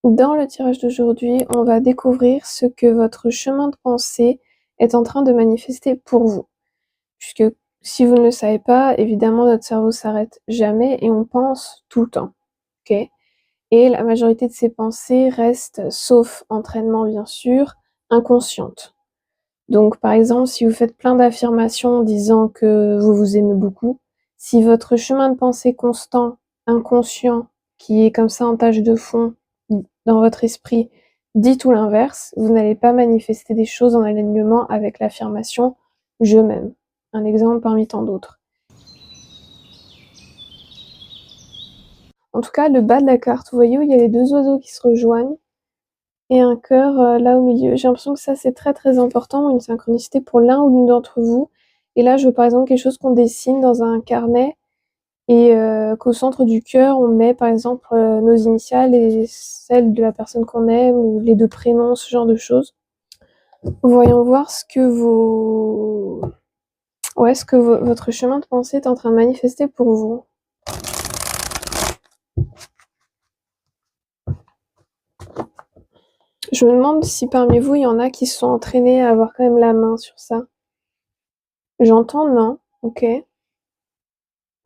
Dans le tirage d'aujourd'hui, on va découvrir ce que votre chemin de pensée est en train de manifester pour vous. Puisque si vous ne le savez pas, évidemment, notre cerveau s'arrête jamais et on pense tout le temps. Ok? Et la majorité de ces pensées restent, sauf entraînement bien sûr, inconscientes. Donc par exemple, si vous faites plein d'affirmations disant que vous vous aimez beaucoup, si votre chemin de pensée constant, inconscient, qui est comme ça en tâche de fond dans votre esprit, dit tout l'inverse, vous n'allez pas manifester des choses en alignement avec l'affirmation je m'aime. Un exemple parmi tant d'autres. En tout cas, le bas de la carte, vous voyez où il y a les deux oiseaux qui se rejoignent et un cœur là au milieu. J'ai l'impression que ça c'est très très important, une synchronicité pour l'un ou l'une d'entre vous. Et là, je veux par exemple quelque chose qu'on dessine dans un carnet et qu'au centre du cœur, on met par exemple nos initiales et celles de la personne qu'on aime ou les deux prénoms, ce genre de choses. Voyons voir ce que votre chemin de pensée est en train de manifester pour vous. Je me demande si parmi vous, il y en a qui se sont entraînés à avoir quand même la main sur ça. J'entends non, ok.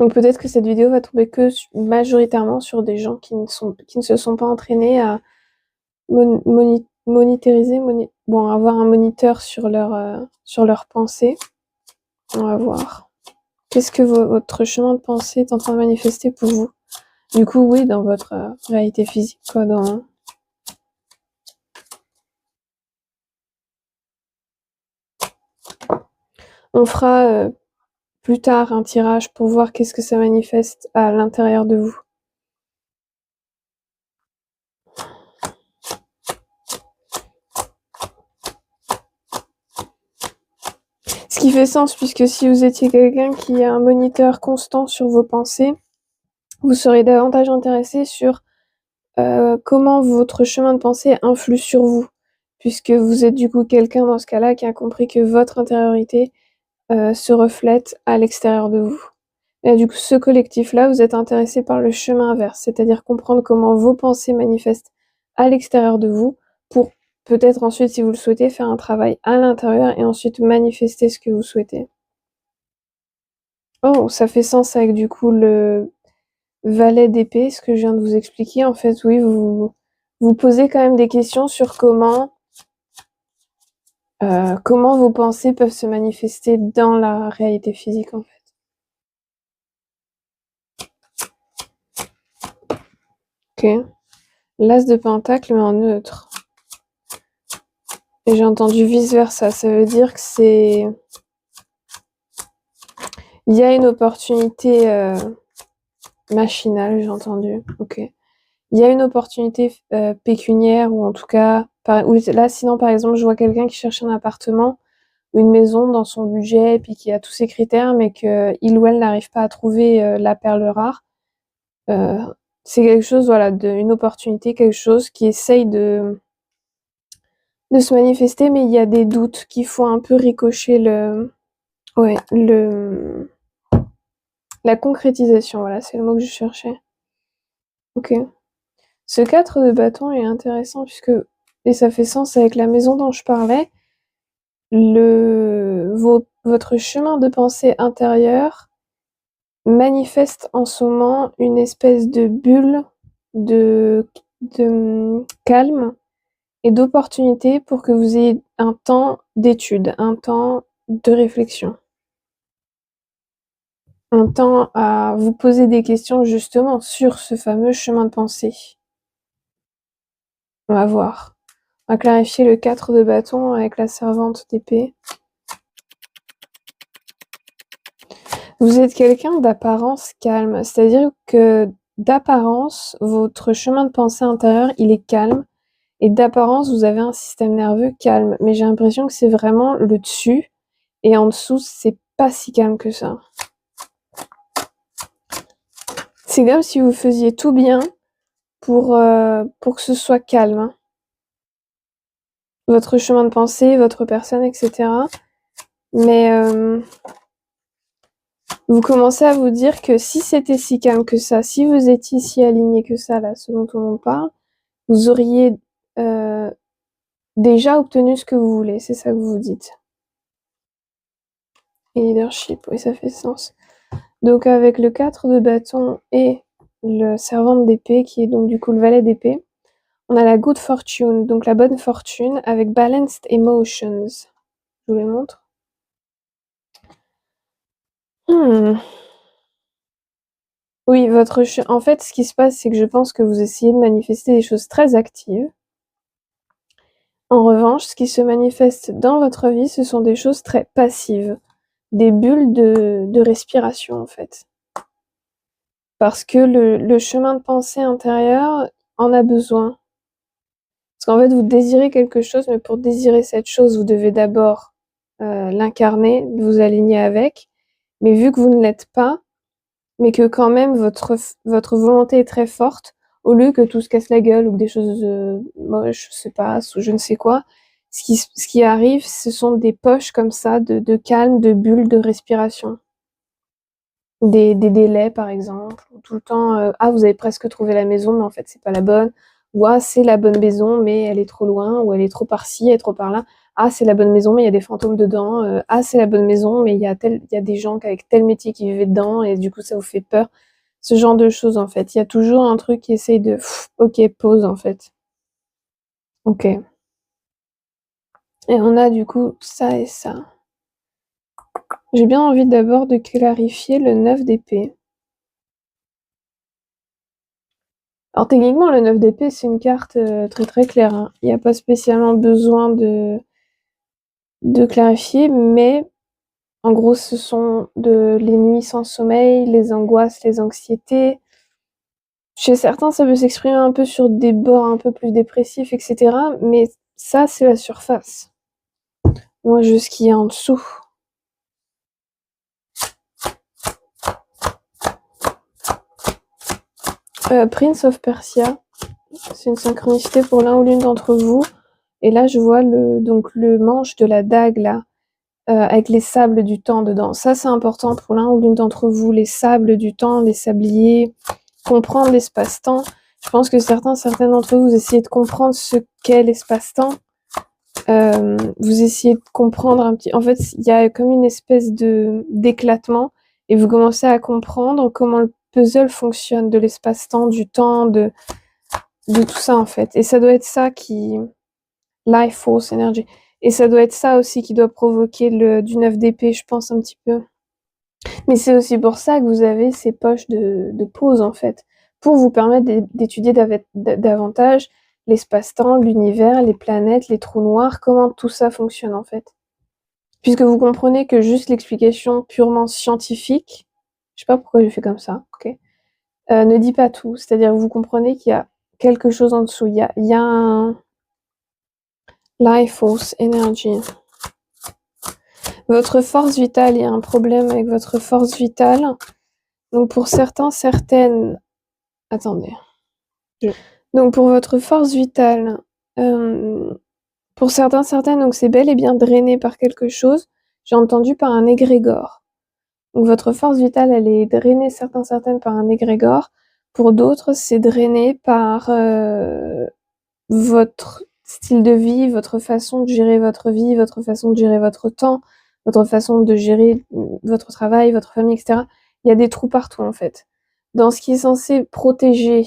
Donc peut-être que cette vidéo va tomber que majoritairement sur des gens qui ne se sont pas entraînés à avoir un moniteur sur leur pensée. On va voir. Qu'est-ce que votre chemin de pensée est en train de manifester pour vous? Du coup, oui, dans votre réalité physique, quoi, On fera plus tard un tirage pour voir qu'est-ce que ça manifeste à l'intérieur de vous. Ce qui fait sens, puisque si vous étiez quelqu'un qui a un moniteur constant sur vos pensées, vous serez davantage intéressé sur comment votre chemin de pensée influe sur vous, puisque vous êtes du coup quelqu'un dans ce cas-là qui a compris que votre intériorité se reflète à l'extérieur de vous. Et du coup, ce collectif-là, vous êtes intéressé par le chemin inverse, c'est-à-dire comprendre comment vos pensées manifestent à l'extérieur de vous pour peut-être ensuite, si vous le souhaitez, faire un travail à l'intérieur et ensuite manifester ce que vous souhaitez. Oh, ça fait sens avec du coup le valet d'épée, ce que je viens de vous expliquer. En fait, oui, vous posez quand même des questions sur comment vos pensées peuvent se manifester dans la réalité physique, en fait. Ok. L'as de pentacle, mais en neutre. Et j'ai entendu vice-versa. Ça veut dire que c'est... Il y a une opportunité machinale, j'ai entendu. Ok. Il y a une opportunité pécuniaire, ou en tout cas... là, sinon, par exemple, je vois quelqu'un qui cherche un appartement ou une maison dans son budget, et puis qui a tous ses critères, mais qu'il ou elle n'arrive pas à trouver la perle rare. C'est quelque chose, voilà, une opportunité, quelque chose qui essaye de se manifester, mais il y a des doutes qui font un peu ricocher la concrétisation, voilà, c'est le mot que je cherchais. Ok. Ce 4 de bâton est intéressant et ça fait sens avec la maison dont je parlais. Votre chemin de pensée intérieur manifeste en ce moment une espèce de bulle de calme et d'opportunité pour que vous ayez un temps d'étude, un temps de réflexion, un temps à vous poser des questions justement sur ce fameux chemin de pensée. On va voir. On va clarifier le 4 de bâton avec la servante d'épée. Vous êtes quelqu'un d'apparence calme, c'est-à-dire que d'apparence, votre chemin de pensée intérieur, il est calme, et d'apparence, vous avez un système nerveux calme, mais j'ai l'impression que c'est vraiment le dessus, et en dessous, c'est pas si calme que ça. C'est comme si vous faisiez tout bien pour que ce soit calme, hein. Votre chemin de pensée, votre personne, etc. Mais vous commencez à vous dire que si c'était si calme que ça, si vous étiez si aligné que ça, là, ce dont on parle, vous auriez déjà obtenu ce que vous voulez, c'est ça que vous vous dites. Et leadership, oui, ça fait sens. Donc avec le 4 de bâton et le servante d'épée, qui est donc du coup le valet d'épée, on a la good fortune, donc la bonne fortune, avec balanced emotions. Je vous les montre. Oui, en fait, ce qui se passe, c'est que je pense que vous essayez de manifester des choses très actives. En revanche, ce qui se manifeste dans votre vie, ce sont des choses très passives, des bulles de respiration, en fait. Parce que le chemin de pensée intérieur en a besoin. Parce qu'en fait, vous désirez quelque chose, mais pour désirer cette chose, vous devez d'abord l'incarner, vous aligner avec. Mais vu que vous ne l'êtes pas, mais que quand même votre volonté est très forte, au lieu que tout se casse la gueule ou que des choses moches se passent ou je ne sais quoi, ce qui arrive, ce sont des poches comme ça de calme, de bulles de respiration. Des délais, par exemple, tout le temps, ah, vous avez presque trouvé la maison, mais en fait, c'est pas la bonne. Ou ah, c'est la bonne maison, mais elle est trop loin, ou elle est trop par-ci, elle est trop par-là. Ah, c'est la bonne maison, mais il y a des fantômes dedans. Ah, c'est la bonne maison, mais il y a des gens avec tel métier qui vivaient dedans, et du coup, ça vous fait peur. Ce genre de choses, en fait. Il y a toujours un truc qui essaye de, ok, pause, en fait. Ok. Et on a du coup ça et ça. J'ai bien envie d'abord de clarifier le 9 d'épée. Alors techniquement, le 9 d'épée, c'est une carte très très claire, hein. Il n'y a pas spécialement besoin de clarifier, mais en gros, ce sont les nuits sans sommeil, les angoisses, les anxiétés. Chez certains, ça peut s'exprimer un peu sur des bords un peu plus dépressifs, etc. Mais ça, c'est la surface. Moi, je ce qu'il y a en dessous. Prince of Persia, c'est une synchronicité pour l'un ou l'une d'entre vous. Et là, je vois donc le manche de la dague, là, avec les sables du temps dedans. Ça, c'est important pour l'un ou l'une d'entre vous, les sables du temps, les sabliers, comprendre l'espace-temps. Je pense que certaines d'entre vous, vous essayez de comprendre ce qu'est l'espace-temps. Vous essayez de comprendre un petit... En fait, il y a comme une espèce d'éclatement et vous commencez à comprendre comment le puzzle fonctionne de l'espace-temps, du temps, de tout ça, en fait. Et ça doit être ça qui... Life Force Energy. Et ça doit être ça aussi qui doit provoquer du 9 d'épée, je pense, un petit peu. Mais c'est aussi pour ça que vous avez ces poches de pause, en fait, pour vous permettre d'étudier davantage l'espace-temps, l'univers, les planètes, les trous noirs, comment tout ça fonctionne, en fait. Puisque vous comprenez que juste l'explication purement scientifique, je sais pas pourquoi j'ai fait comme ça, ok, ne dit pas tout. C'est-à-dire que vous comprenez qu'il y a quelque chose en dessous. Il y a un Life Force Energy. Votre force vitale, il y a un problème avec votre force vitale. Donc pour certains, certaines... Attendez. Donc pour votre force vitale, pour certains, certaines, donc c'est bel et bien drainé par quelque chose. J'ai entendu par un égrégore. Donc votre force vitale, elle est drainée, certaines par un égrégore. Pour d'autres, c'est drainé par votre style de vie, votre façon de gérer votre vie, votre façon de gérer votre temps, votre façon de gérer votre travail, votre famille, etc. Il y a des trous partout, en fait. Dans ce qui est censé protéger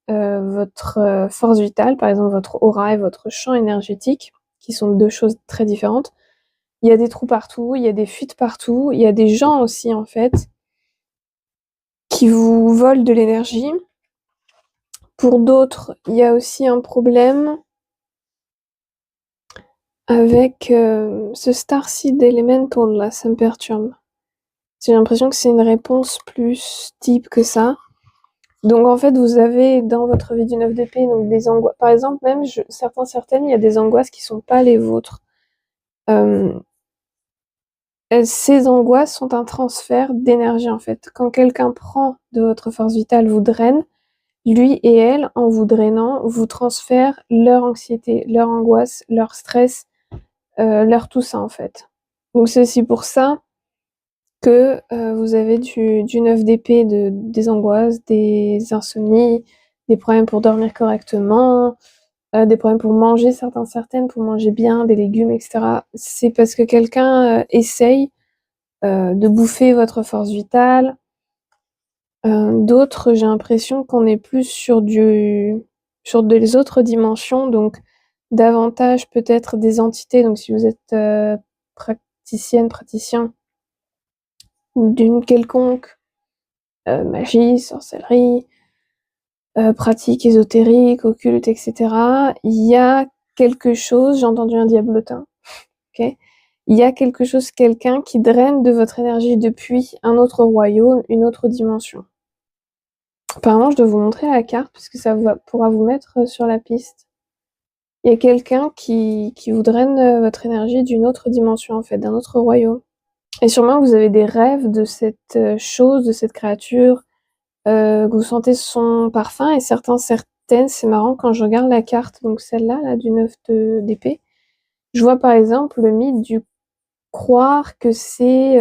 votre force vitale, par exemple votre aura et votre champ énergétique, qui sont deux choses très différentes, il y a des trous partout, il y a des fuites partout, il y a des gens aussi, en fait, qui vous volent de l'énergie. Pour d'autres, il y a aussi un problème avec ce Starseed Elemental, là, ça me perturbe. J'ai l'impression que c'est une réponse plus type que ça. Donc en fait, vous avez dans votre vie du 9 d'épée donc des angoisses. Par exemple, même certaines, il y a des angoisses qui sont pas les vôtres. Ces angoisses sont un transfert d'énergie en fait. Quand quelqu'un prend de votre force vitale, vous draine, lui et elle, en vous drainant, vous transfèrent leur anxiété, leur angoisse, leur stress, leur tout ça en fait. Donc c'est aussi pour ça que vous avez du 9 d'épée, des angoisses, des insomnies, des problèmes pour dormir correctement, des problèmes pour manger certaines, pour manger bien, des légumes, etc. C'est parce que quelqu'un essaye de bouffer votre force vitale. D'autres, j'ai l'impression qu'on est plus sur des autres dimensions, donc davantage peut-être des entités. Donc si vous êtes praticien d'une quelconque magie, sorcellerie, pratique ésotérique, occulte, etc., il y a quelque chose, j'ai entendu un diablotin, ok? Il y a quelque chose, quelqu'un qui draine de votre énergie depuis un autre royaume, une autre dimension. Apparemment, je dois vous montrer la carte parce que pourra vous mettre sur la piste. Il y a quelqu'un qui vous draine votre énergie d'une autre dimension, en fait, d'un autre royaume. Et sûrement, vous avez des rêves de cette chose, de cette créature, que vous sentez son parfum, et certaines, c'est marrant, quand je regarde la carte, donc celle-là, là, du 9 d'épée, je vois par exemple le mythe du croire que c'est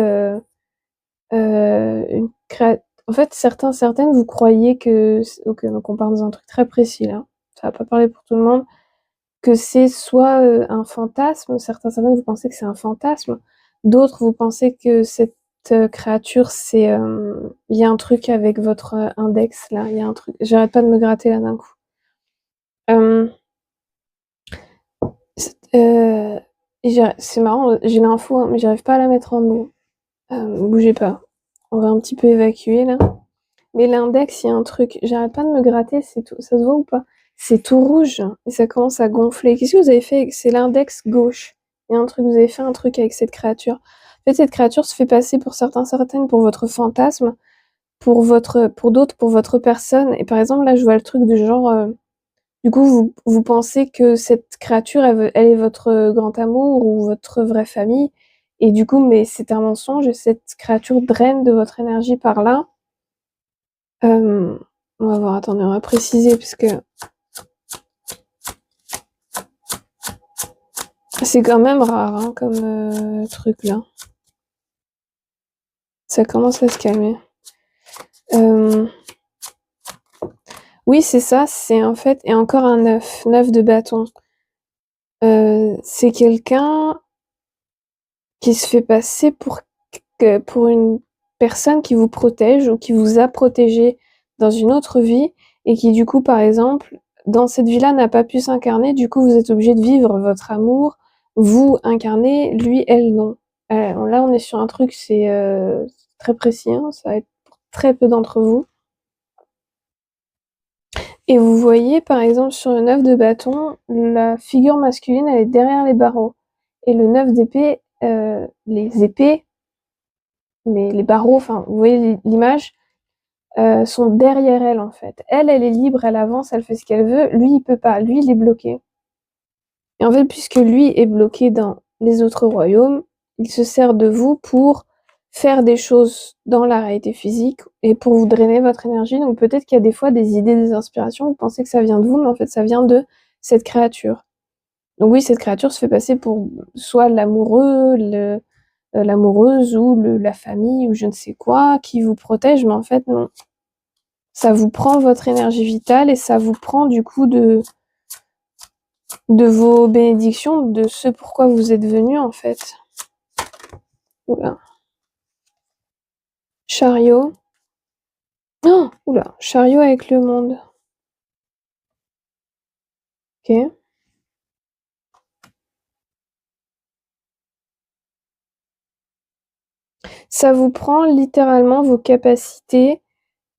une créature. En fait, certaines, vous croyez que... Ok, donc on part dans un truc très précis, là. Ça va pas parler pour tout le monde. Que c'est soit un fantasme, certaines, vous pensez que c'est un fantasme. D'autres, vous pensez que cette créature, c'est... Il y a un truc avec votre index, là. Il y a un truc... J'arrête pas de me gratter, là, d'un coup. C'est marrant, j'ai l'info, hein, mais j'arrive pas à la mettre en mots. Bougez pas. On va un petit peu évacuer, là. Mais l'index, il y a un truc. J'arrête pas de me gratter, c'est tout. Ça se voit ou pas? C'est tout rouge et ça commence à gonfler. Qu'est-ce que vous avez fait? C'est l'index gauche. Il y a un truc, vous avez fait un truc avec cette créature. En fait, cette créature se fait passer pour certaines pour votre fantasme, pour d'autres pour votre personne. Et par exemple, là, je vois le truc du genre, du coup, vous pensez que cette créature, elle est votre grand amour ou votre vraie famille. Et du coup, mais c'est un mensonge et cette créature draine de votre énergie par là. On va voir, attendez, on va préciser parce que c'est quand même rare hein, comme truc là. Ça commence à se calmer. Oui, c'est ça, c'est en fait, et encore un 9 de bâton. C'est quelqu'un qui se fait passer pour une personne qui vous protège ou qui vous a protégé dans une autre vie et qui du coup, par exemple, dans cette vie-là n'a pas pu s'incarner, du coup vous êtes obligé de vivre votre amour, vous incarnez, lui, elle non. Là on est sur un truc, c'est très précis, hein, ça va être pour très peu d'entre vous. Et vous voyez par exemple sur le 9 de bâton, la figure masculine elle est derrière les barreaux. Et le 9 d'épée, les épées, mais les barreaux, enfin vous voyez l'image, sont derrière elle en fait. Elle est libre, elle avance, elle fait ce qu'elle veut. Lui, il peut pas. Lui, il est bloqué. Et en fait, puisque lui est bloqué dans les autres royaumes, il se sert de vous pour faire des choses dans la réalité physique et pour vous drainer votre énergie. Donc peut-être qu'il y a des fois des idées, des inspirations, vous pensez que ça vient de vous, mais en fait, ça vient de cette créature. Donc oui, cette créature se fait passer pour soit l'amoureux, l'amoureuse ou la famille ou je ne sais quoi qui vous protège, mais en fait, non. Ça vous prend votre énergie vitale et ça vous prend du coup de vos bénédictions, de ce pourquoi vous êtes venu en fait. Oula. Chariot. Oh, oula, chariot avec le monde. Ok. Ça vous prend littéralement vos capacités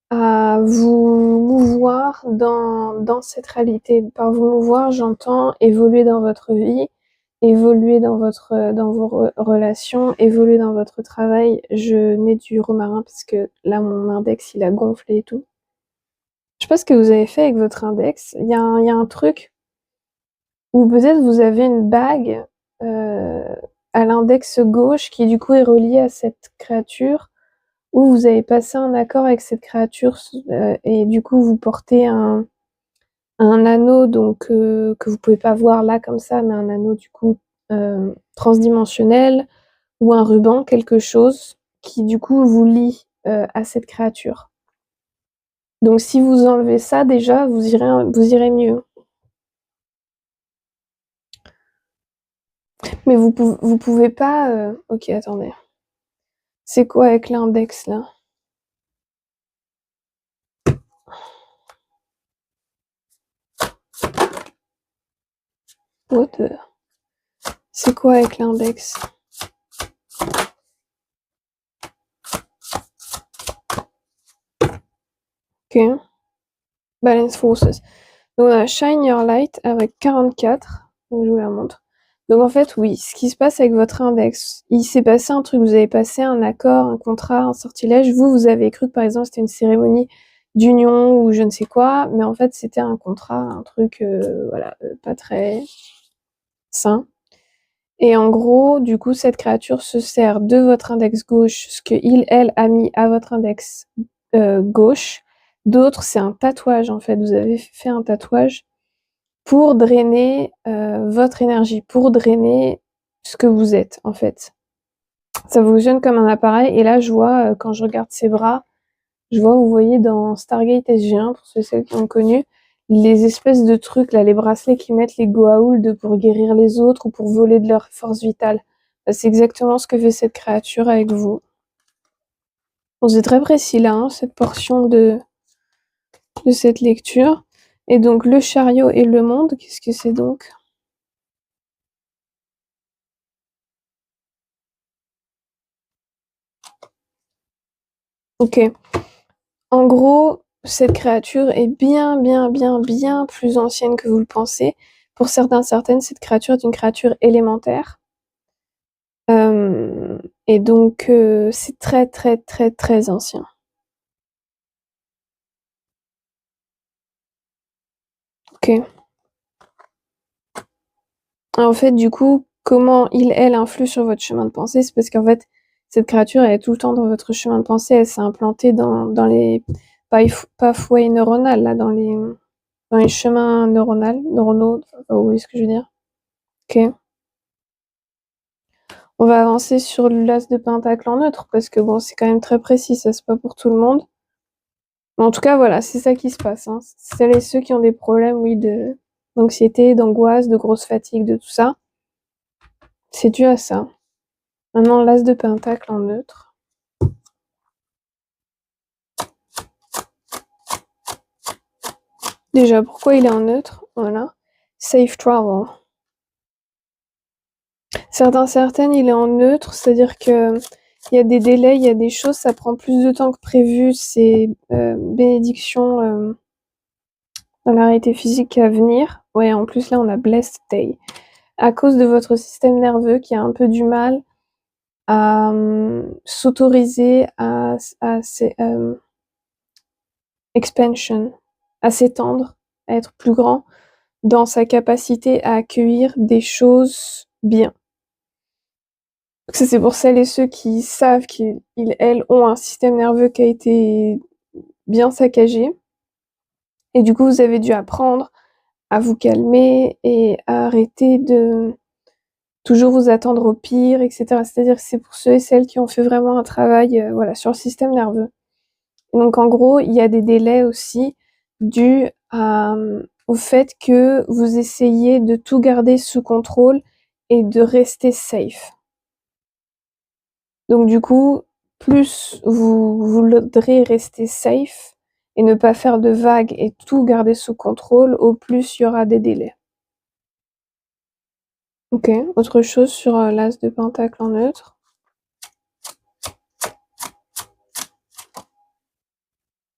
à vous mouvoir dans cette réalité. Par vous mouvoir, j'entends évoluer dans votre vie, évoluer dans vos relations, évoluer dans votre travail. Je mets du romarin parce que là, mon index, il a gonflé et tout. Je sais pas ce que vous avez fait avec votre index. Il y a un truc où peut-être vous avez une bague à l'index gauche qui du coup est reliée à cette créature, où vous avez passé un accord avec cette créature et du coup vous portez un anneau donc que vous pouvez pas voir là comme ça, mais un anneau du coup transdimensionnel ou un ruban, quelque chose qui du coup vous lie à cette créature. Donc si vous enlevez ça, déjà, vous irez mieux. Mais vous pouvez pas... Ok, attendez. C'est quoi avec l'index, là? What the... C'est quoi avec l'index? Ok. Balance Forces. Donc on a Shine Your Light avec 44. Donc je vous la montre. Donc en fait, oui, ce qui se passe avec votre index, il s'est passé un truc, vous avez passé un accord, un contrat, un sortilège. Vous avez cru que par exemple c'était une cérémonie d'union ou je ne sais quoi, mais en fait c'était un contrat, un truc, voilà, pas très sain. Et en gros, du coup, cette créature se sert de votre index gauche, ce que elle a mis à votre index gauche. D'autres, c'est un tatouage en fait. Vous avez fait un tatouage pour drainer votre énergie, pour drainer ce que vous êtes en fait. Ça fonctionne comme un appareil. Et là, je vois, quand je regarde ses bras, je vois, vous voyez, dans Stargate SG1, pour ceux qui ont connu, les espèces de trucs, là, les bracelets qui mettent les Goa'uld pour guérir les autres ou pour voler de leur force vitale. Bah, c'est exactement ce que fait cette créature avec vous. Bon, c'est très précis là, hein, cette portion de cette lecture. Et donc, le chariot et le monde, qu'est-ce que c'est donc? Ok. En gros, cette créature est bien, bien, bien, bien plus ancienne que vous le pensez. Pour certaines, cette créature est une créature élémentaire. Et donc, c'est très, très, très, très ancien. Ok. En fait, du coup, comment elle influe sur votre chemin de pensée, c'est parce qu'en fait, cette créature, elle est tout le temps dans votre chemin de pensée, elle s'est implantée dans les pathways neuronales, là, dans les chemins neuronaux, vous voyez ce que je veux dire? Ok. On va avancer sur l'as de pentacle en neutre, parce que bon, c'est quand même très précis, ça c'est pas pour tout le monde. Mais en tout cas, voilà, c'est ça qui se passe, hein. Celles et ceux qui ont des problèmes, oui, d'anxiété, d'angoisse, de grosse fatigue, de tout ça, c'est dû à ça. Maintenant, l'as de pentacle en neutre. Déjà, pourquoi il est en neutre? Voilà. Safe travel. Certaines, il est en neutre, c'est-à-dire que il y a des délais, il y a des choses, ça prend plus de temps que prévu, c'est bénédiction dans la réalité physique à venir. Ouais, en plus là, on a Blessed Day. À cause de votre système nerveux qui a un peu du mal à s'autoriser à expansion, à s'étendre, à être plus grand dans sa capacité à accueillir des choses bien. C'est pour celles et ceux qui savent elles ont un système nerveux qui a été bien saccagé. Et du coup, vous avez dû apprendre à vous calmer et à arrêter de toujours vous attendre au pire, etc. C'est-à-dire que c'est pour ceux et celles qui ont fait vraiment un travail voilà, sur le système nerveux. Et donc, en gros, il y a des délais aussi dus au fait que vous essayez de tout garder sous contrôle et de rester safe. Donc du coup, plus vous voudrez rester safe et ne pas faire de vagues et tout garder sous contrôle, au plus il y aura des délais. Ok, autre chose sur l'as de pentacle en neutre.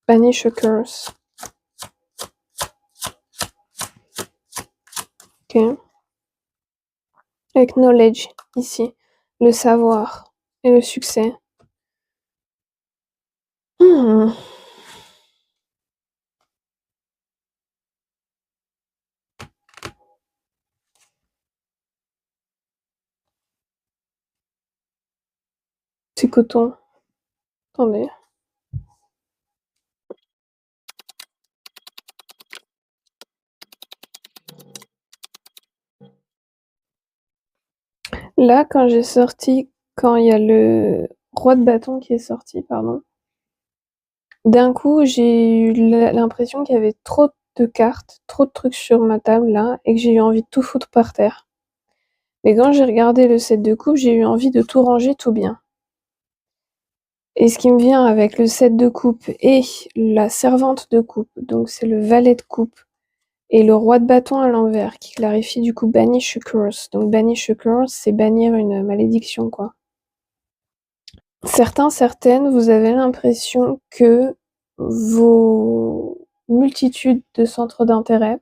Banish a curse. Ok. Avec knowledge, ici. Le savoir et le succès. Hmm. C'est coton. Attendez. Là, quand il y a le roi de bâton qui est sorti, pardon, D'un coup, j'ai eu l'impression qu'il y avait trop de cartes, trop de trucs sur ma table là, et que j'ai eu envie de tout foutre par terre. Mais quand j'ai regardé le set de coupe, j'ai eu envie de tout ranger tout bien. Et ce qui me vient avec le set de coupe et la servante de coupe, donc c'est le valet de coupe, et le roi de bâton à l'envers, qui clarifie du coup banish a curse. Donc banish a curse, c'est bannir une malédiction, quoi. Certaines, vous avez l'impression que vos multitudes de centres d'intérêt,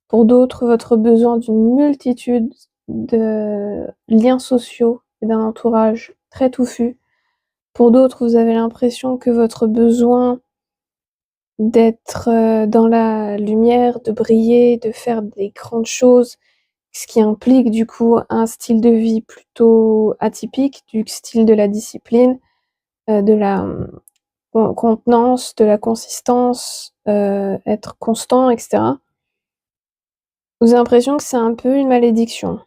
pour d'autres, votre besoin d'une multitude de liens sociaux et d'un entourage très touffu. Pour d'autres, vous avez l'impression que votre besoin d'être dans la lumière, de briller, de faire des grandes choses, ce qui implique du coup un style de vie plutôt atypique, du style de la discipline, de la contenance, de la consistance, être constant, etc. Vous avez l'impression que c'est un peu une malédiction.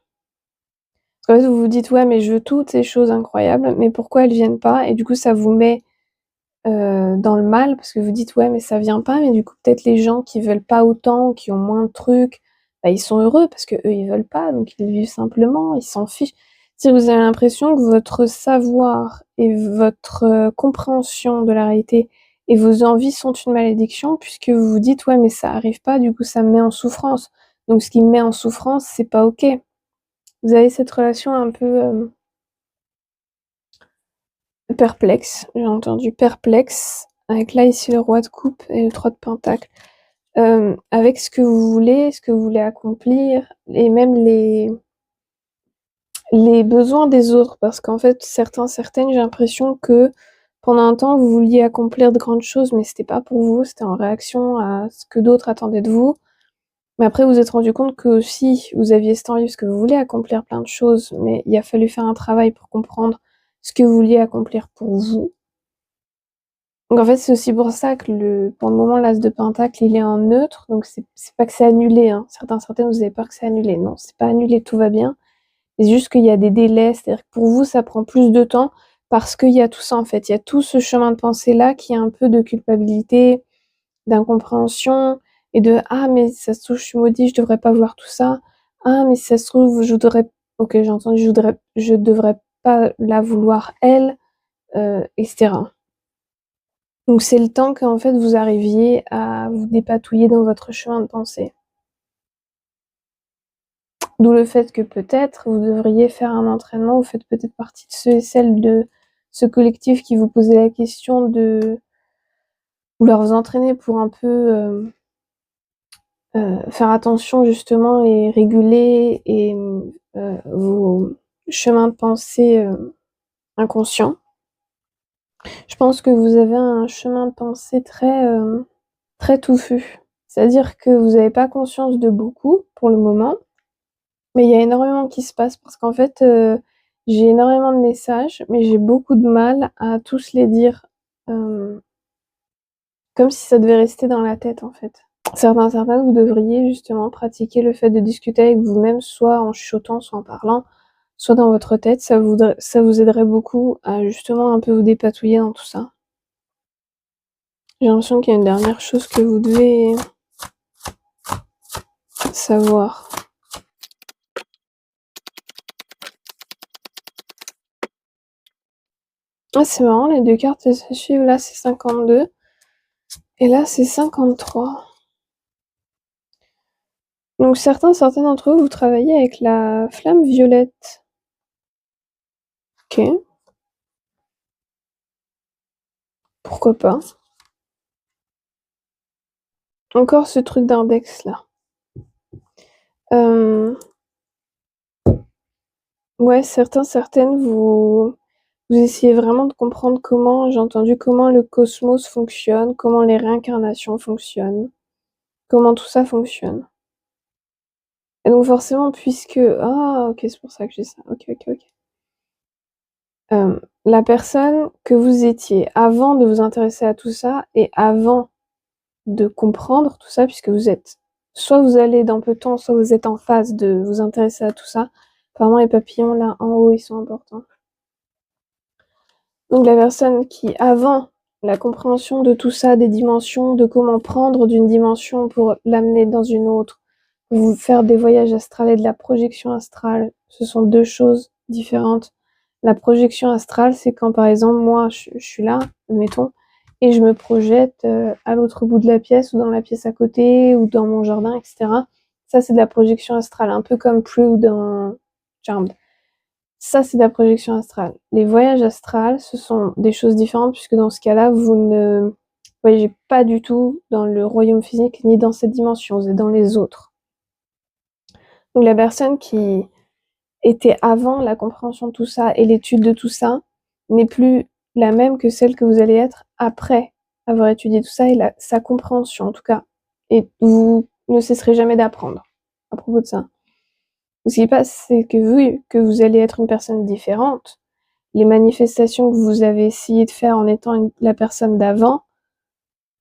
Parce qu'en fait, vous vous dites, ouais, mais je veux toutes ces choses incroyables, mais pourquoi elles viennent pas? Et du coup, ça vous met dans le mal, parce que vous dites, ouais, mais ça vient pas, mais du coup, peut-être les gens qui veulent pas autant, qui ont moins de trucs, bah, ils sont heureux parce que eux, ils veulent pas, donc ils vivent simplement, ils s'en fichent. Si vous avez l'impression que votre savoir et votre compréhension de la réalité et vos envies sont une malédiction, puisque vous vous dites, ouais, mais ça arrive pas, du coup, ça me met en souffrance. Donc, ce qui me met en souffrance, c'est pas ok. Vous avez cette relation un peu perplexe, j'ai entendu perplexe, avec là ici le roi de coupe et le 3 de pentacle. Avec ce que vous voulez accomplir, et même les besoins des autres, parce qu'en fait, certaines, j'ai l'impression que pendant un temps, vous vouliez accomplir de grandes choses, mais c'était pas pour vous, c'était en réaction à ce que d'autres attendaient de vous. Mais après, vous vous êtes rendu compte que si vous aviez cette envie, parce que vous voulez accomplir plein de choses, mais il a fallu faire un travail pour comprendre ce que vous vouliez accomplir pour vous. Donc en fait, c'est aussi pour ça que pour le moment, l'as de pentacle, il est en neutre, donc c'est pas que c'est annulé, hein. Certaines, vous avez peur que c'est annulé. Non, c'est pas annulé, tout va bien. C'est juste qu'il y a des délais, c'est-à-dire que pour vous, ça prend plus de temps parce qu'il y a tout ça, en fait. Il y a tout ce chemin de pensée-là qui est un peu de culpabilité, d'incompréhension et de ah, mais ça se trouve, je suis maudit, je devrais pas voir tout ça. Ah, mais ça se trouve, je voudrais, ok, j'ai entendu, je devrais pas la vouloir elle, etc. Donc c'est le temps qu'en fait vous arriviez à vous dépatouiller dans votre chemin de pensée. D'où le fait que peut-être vous devriez faire un entraînement, vous faites peut-être partie de ceux et celles de ce collectif qui vous posait la question de vouloir vous entraîner pour un peu faire attention justement et réguler vos chemins de pensée inconscients. Je pense que vous avez un chemin de pensée très touffu. C'est-à-dire que vous n'avez pas conscience de beaucoup pour le moment, mais il y a énormément qui se passe parce qu'en fait, j'ai énormément de messages, mais j'ai beaucoup de mal à tous les dire, comme si ça devait rester dans la tête, en fait. Certaines, vous devriez justement pratiquer le fait de discuter avec vous-même, soit en chuchotant, soit en parlant, soit dans votre tête. Ça vous aiderait beaucoup à justement un peu vous dépatouiller dans tout ça. J'ai l'impression qu'il y a une dernière chose que vous devez savoir. Ah, c'est marrant, les deux cartes elles se suivent. Là, c'est 52 et là, c'est 53. Donc certains d'entre vous travaillez avec la flamme violette. Ok. Pourquoi pas. Encore ce truc d'index là. Ouais, certaines, vous essayez vraiment de comprendre j'ai entendu comment le cosmos fonctionne, comment les réincarnations fonctionnent, comment tout ça fonctionne. Et donc forcément, ah, ok, c'est pour ça que j'ai ça. Ok. La personne que vous étiez avant de vous intéresser à tout ça et avant de comprendre tout ça, puisque soit vous allez dans peu de temps, soit vous êtes en phase de vous intéresser à tout ça. Apparemment, les papillons là en haut, ils sont importants. Donc la personne qui avant la compréhension de tout ça, des dimensions, de comment prendre d'une dimension pour l'amener dans une autre, vous faire des voyages astrales et de la projection astrale, ce sont deux choses différentes. La projection astrale, c'est quand par exemple moi je suis là, admettons, et je me projette à l'autre bout de la pièce ou dans la pièce à côté ou dans mon jardin, etc. Ça c'est de la projection astrale, un peu comme Prue dans Charmed. Ça, c'est de la projection astrale. Les voyages astrales, ce sont des choses différentes puisque dans ce cas-là, vous ne voyagez pas du tout dans le royaume physique ni dans cette dimension, vous êtes dans les autres. Donc la personne qui était avant la compréhension de tout ça et l'étude de tout ça n'est plus la même que celle que vous allez être après avoir étudié tout ça et sa compréhension en tout cas. Et vous ne cesserez jamais d'apprendre à propos de ça. Ce qui passe, c'est que vous allez être une personne différente, les manifestations que vous avez essayé de faire en étant la personne d'avant,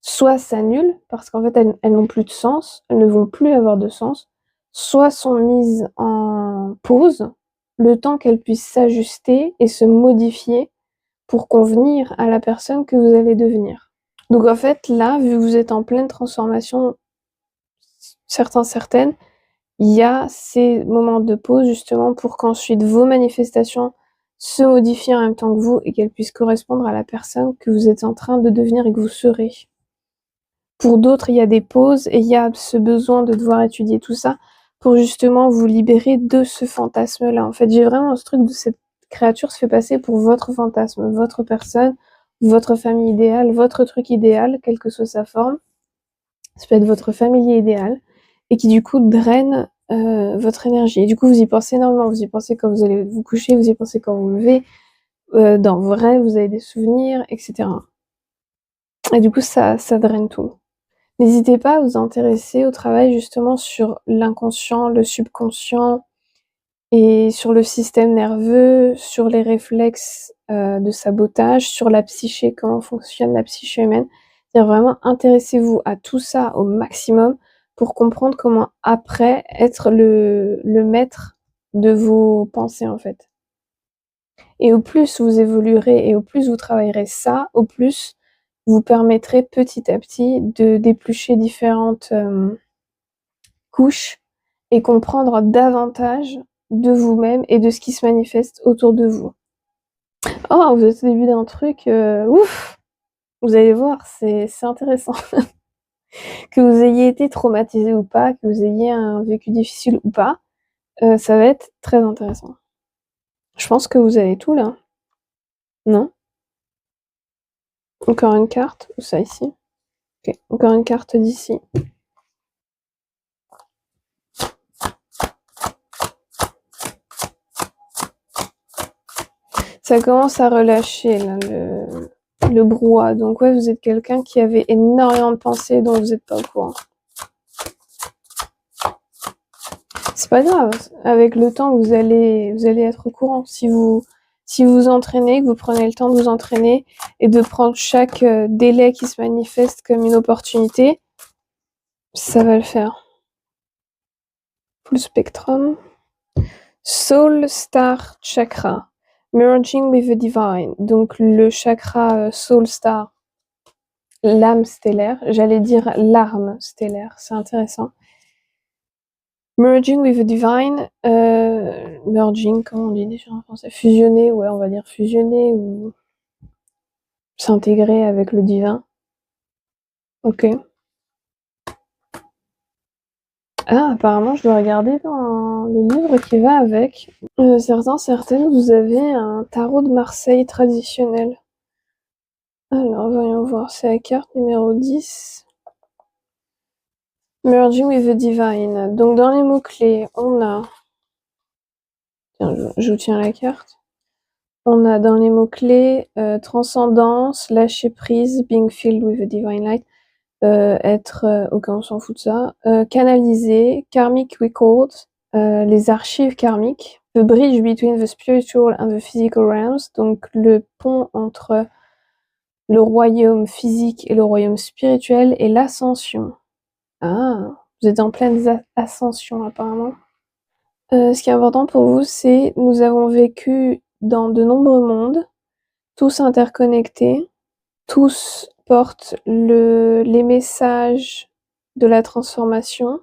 soit s'annulent, parce qu'en fait, elles n'ont plus de sens, elles ne vont plus avoir de sens, soit sont mises en pause, le temps qu'elles puissent s'ajuster et se modifier pour convenir à la personne que vous allez devenir. Donc en fait, là, vu que vous êtes en pleine transformation, certaines, il y a ces moments de pause justement pour qu'ensuite vos manifestations se modifient en même temps que vous et qu'elles puissent correspondre à la personne que vous êtes en train de devenir et que vous serez. Pour d'autres, il y a des pauses et il y a ce besoin de devoir étudier tout ça pour justement vous libérer de ce fantasme-là. En fait, j'ai vraiment ce truc de cette créature se fait passer pour votre fantasme, votre personne, votre famille idéale, votre truc idéal, quelle que soit sa forme. Ça peut être votre familier idéal et qui du coup draine votre énergie. Et du coup, vous y pensez énormément. Vous y pensez quand vous allez vous coucher, vous y pensez quand vous vous levez. Dans vos rêves, vous avez des souvenirs, etc. Et du coup, ça draine tout. N'hésitez pas à vous intéresser au travail justement sur l'inconscient, le subconscient et sur le système nerveux, sur les réflexes de sabotage, sur la psyché, comment fonctionne la psyché humaine. C'est-à-dire vraiment intéressez-vous à tout ça au maximum pour comprendre comment après être le maître de vos pensées en fait. Et au plus vous évoluerez et au plus vous travaillerez ça, au plus vous permettrez petit à petit de d'éplucher différentes couches et comprendre davantage de vous-même et de ce qui se manifeste autour de vous. Oh, vous êtes au début d'un truc, ouf! Vous allez voir, c'est intéressant. Que vous ayez été traumatisé ou pas, que vous ayez un vécu difficile ou pas, ça va être très intéressant. Je pense que vous avez tout là. Non? Encore une carte, ou ça ici? Ok, encore une carte d'ici. Ça commence à relâcher là, le brouhaha. Donc ouais, vous êtes quelqu'un qui avait énormément de pensées dont vous n'êtes pas au courant. C'est pas grave. Avec le temps, vous allez être au courant. Si vous vous entraînez, que vous prenez le temps de vous entraîner et de prendre chaque délai qui se manifeste comme une opportunité, ça va le faire. Full spectrum. Soul Star Chakra. Merging with the Divine. Donc le chakra Soul Star. L'âme stellaire. J'allais dire l'arme stellaire. C'est intéressant. Merging with the divine, merging, comment on dit déjà en français? Fusionner, ouais, on va dire fusionner ou s'intégrer avec le divin. Ok. Ah, apparemment, je dois regarder dans le livre qui va avec. Certaines, vous avez un tarot de Marseille traditionnel. Alors, voyons voir, c'est la carte numéro 10. Merging with the divine. Donc, dans les mots-clés, on a... Tiens, je vous tiens la carte. On a dans les mots-clés transcendance, lâcher prise, being filled with a divine light, être, ok, on s'en fout de ça, canaliser, karmic records, les archives karmiques, the bridge between the spiritual and the physical realms, donc le pont entre le royaume physique et le royaume spirituel et l'ascension. Ah, vous êtes en pleine ascension apparemment. Ce qui est important pour vous, c'est nous avons vécu dans de nombreux mondes, tous interconnectés, tous portent les messages de la transformation.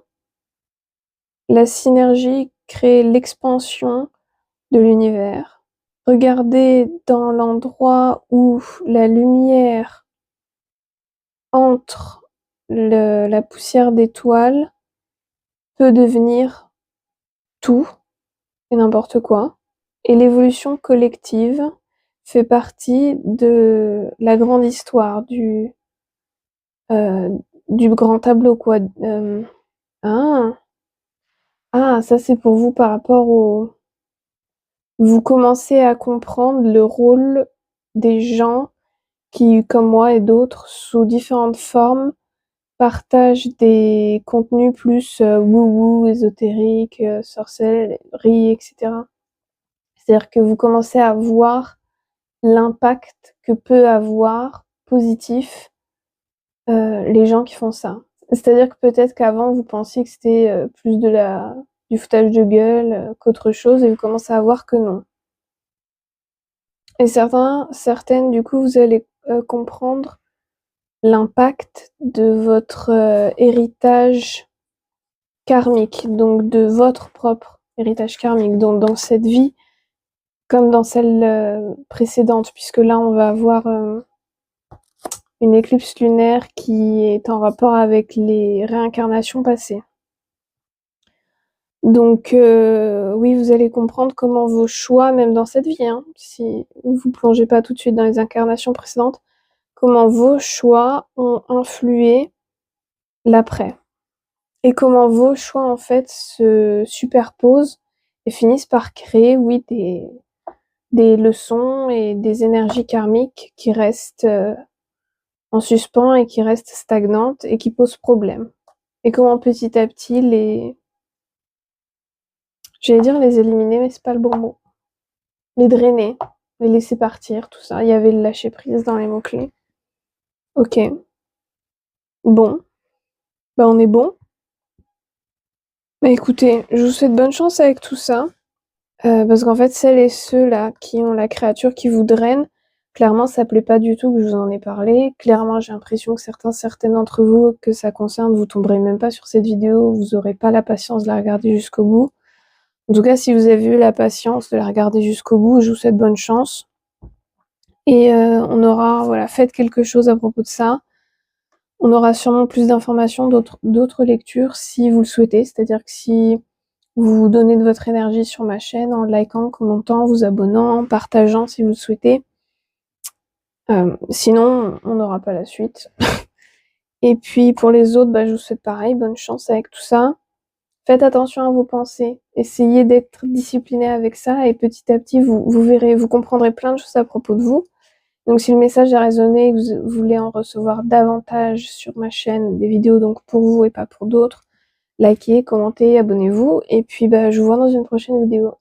La synergie crée l'expansion de l'univers. Regardez dans l'endroit où la lumière entre la poussière d'étoiles peut devenir tout et n'importe quoi. Et l'évolution collective fait partie de la grande histoire du grand tableau, quoi. Ah, ça c'est pour vous par rapport au... Vous commencez à comprendre le rôle des gens qui, comme moi et d'autres, sous différentes formes, partagent des contenus plus woo-woo, ésotériques, sorcellerie, etc. C'est-à-dire que vous commencez à voir l'impact que peut avoir positif les gens qui font ça. C'est-à-dire que peut-être qu'avant vous pensiez que c'était plus du foutage de gueule qu'autre chose et vous commencez à voir que non. Et certaines, du coup, vous allez comprendre l'impact de votre héritage karmique, donc de votre propre héritage karmique, donc dans cette vie comme dans celle précédente, puisque là on va avoir une éclipse lunaire qui est en rapport avec les réincarnations passées. Donc oui, vous allez comprendre comment vos choix, même dans cette vie, hein, si vous plongez pas tout de suite dans les incarnations précédentes, comment vos choix ont influé l'après. Et comment vos choix, en fait, se superposent et finissent par créer, oui, des leçons et des énergies karmiques qui restent en suspens et qui restent stagnantes et qui posent problème. Et comment petit à petit j'allais dire les éliminer, mais c'est pas le bon mot. Les drainer, les laisser partir, tout ça. Il y avait le lâcher prise dans les mots-clés. Ok. Bon. Bah on est bon. Bah écoutez, je vous souhaite bonne chance avec tout ça. Parce qu'en fait, celles et ceux-là qui ont la créature qui vous draine, clairement, ça plaît pas du tout que je vous en ai parlé. Clairement, j'ai l'impression que certaines d'entre vous que ça concerne, vous tomberez même pas sur cette vidéo, vous aurez pas la patience de la regarder jusqu'au bout. En tout cas, si vous avez eu la patience de la regarder jusqu'au bout, je vous souhaite bonne chance. Et on aura, voilà, faites quelque chose à propos de ça. On aura sûrement plus d'informations, d'autres lectures si vous le souhaitez. C'est-à-dire que si vous donnez de votre énergie sur ma chaîne en likant, commentant, vous abonnant, partageant si vous le souhaitez. Sinon, on n'aura pas la suite. Et puis pour les autres, bah, je vous souhaite pareil, bonne chance avec tout ça. Faites attention à vos pensées. Essayez d'être discipliné avec ça et petit à petit, vous verrez, vous comprendrez plein de choses à propos de vous. Donc si le message a résonné et que vous voulez en recevoir davantage sur ma chaîne, des vidéos donc pour vous et pas pour d'autres, likez, commentez, abonnez-vous. Et puis bah, je vous vois dans une prochaine vidéo.